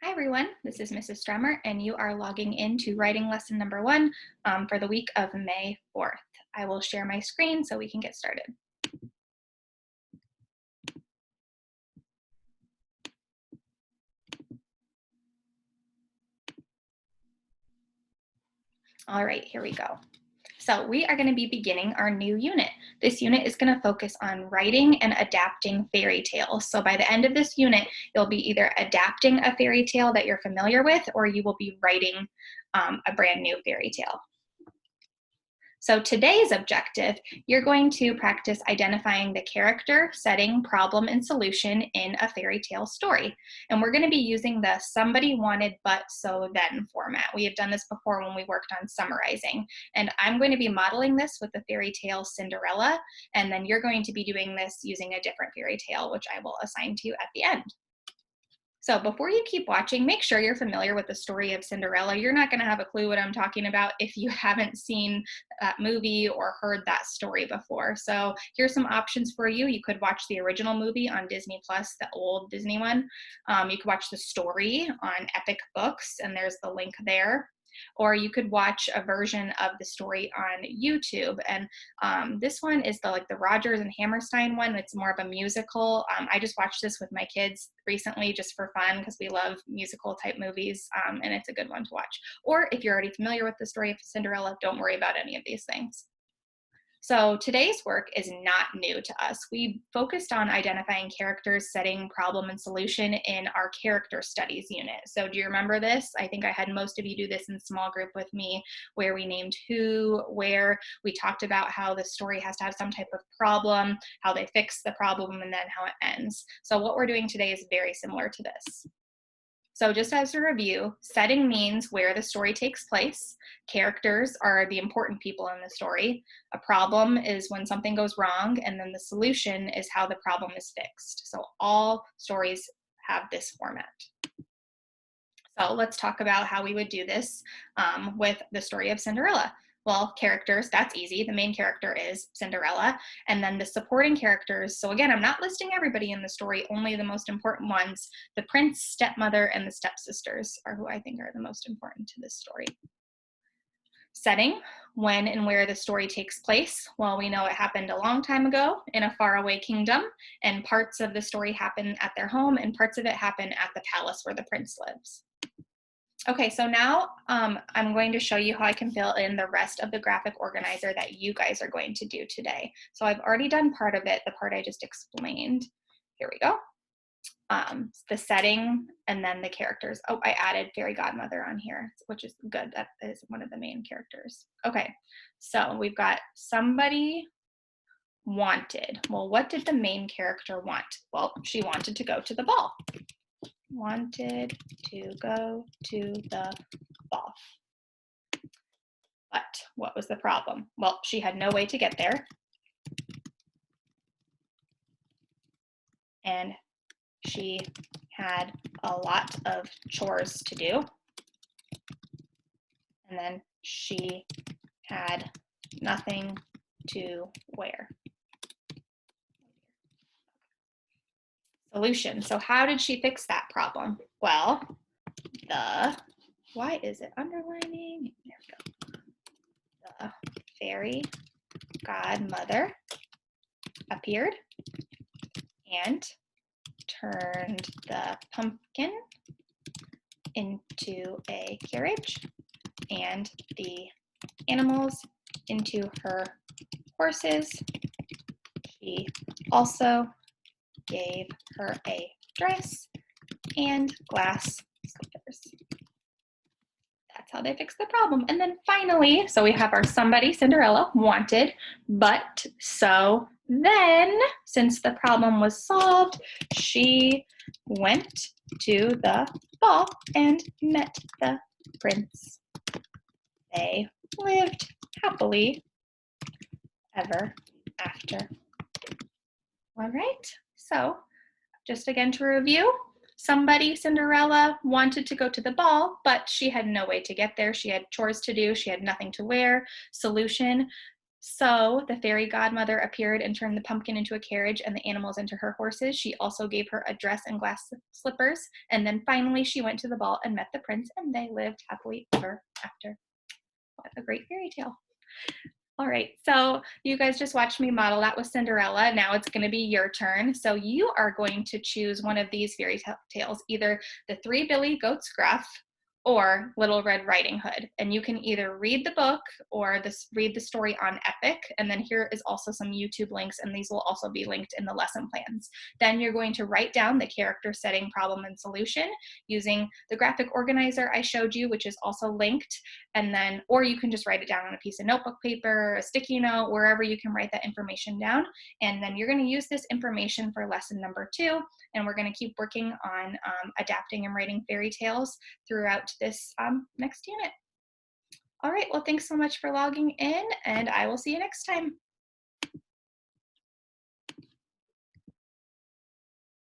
Hi everyone, this is Mrs. Strummer and you are logging into writing lesson number one for the week of May 4th. I will share my screen so we can get started. All right, here we go. So we are going to be beginning our new unit. This unit is going to focus on writing and adapting fairy tales. So by the end of this unit, you'll be either adapting a fairy tale that you're familiar with or you will be writing a brand new fairy tale. So today's objective, you're going to practice identifying the character, setting, problem, and solution in a fairy tale story. And we're going to be using the somebody wanted but so then format. We have done this before when we worked on summarizing. And I'm going to be modeling this with the fairy tale Cinderella, and then you're going to be doing this using a different fairy tale, which I will assign to you at the end. So before you keep watching, make sure you're familiar with the story of Cinderella. You're not going to have a clue what I'm talking about if you haven't seen that movie or heard that story before. So here's some options for you. You could watch the original movie on Disney Plus, the old Disney one. You could watch the story on Epic Books, and there's the link there. Or you could watch a version of the story on YouTube. And this one is the Rodgers and Hammerstein one. It's more of a musical. I just watched this with my kids recently just for fun because we love musical type movies, and it's a good one to watch. Or if you're already familiar with the story of Cinderella, don't worry about any of these things. So today's work is not new to us. We focused on identifying characters, setting, problem, and solution in our character studies unit. So do you remember this? I think I had most of you do this in small group with me, where we named who, where, we talked about how the story has to have some type of problem, how they fix the problem, and then how it ends. So what we're doing today is very similar to this. So just as a review, setting means where the story takes place. Characters are the important people in the story. A problem is when something goes wrong, and then the solution is how the problem is fixed. So all stories have this format. So let's talk about how we would do this with the story of Cinderella. Well, characters, that's easy. The main character is Cinderella. And then the supporting characters, so again, I'm not listing everybody in the story, only the most important ones. The prince, stepmother, and the stepsisters are who I think are the most important to this story. Setting, when and where the story takes place. Well, we know it happened a long time ago in a faraway kingdom, and parts of the story happen at their home, and parts of it happen at the palace where the prince lives. Okay, so now I'm going to show you how I can fill in the rest of the graphic organizer that you guys are going to do today. So I've already done part of it, the part I just explained. Here we go. The setting and then the characters. Oh, I added fairy godmother on here, which is good. That is one of the main characters. Okay, so we've got somebody wanted. Well, what did the main character want? Well, she wanted to go to the ball. Wanted to go to the ball. But what was the problem? Well, she had no way to get there. And she had a lot of chores to do. And then she had nothing to wear. Solution. So how did she fix that problem? Well, why is it underlining? There we go. The fairy godmother appeared and turned the pumpkin into a carriage and the animals into her horses. She also gave her a dress and glass slippers. That's how they fix the problem. And then finally, so we have our somebody, Cinderella, wanted, but so then, since the problem was solved, she went to the ball and met the prince. They lived happily ever after. All right, so just again to review, somebody, Cinderella, wanted to go to the ball, but she had no way to get there. She had chores to do. She had nothing to wear. Solution, So the fairy godmother appeared and turned the pumpkin into a carriage and the animals into her horses. She also gave her a dress and glass slippers. And then finally, she went to the ball and met the prince, and they lived happily ever after. What a great fairy tale. All right, so you guys just watched me model that with Cinderella. Now it's going to be your turn. So you are going to choose one of these fairy tales, either the Three Billy Goats Gruff or Little Red Riding Hood. And you can either read the book or read the story on Epic. And then here is also some YouTube links, and these will also be linked in the lesson plans. Then you're going to write down the character, setting, problem, and solution using the graphic organizer I showed you, which is also linked. And then, or you can just write it down on a piece of notebook paper, a sticky note, wherever you can write that information down. And then you're going to use this information for lesson number 2. And we're going to keep working on adapting and writing fairy tales throughout this next unit. All right, well, thanks so much for logging in, and I will see you next time.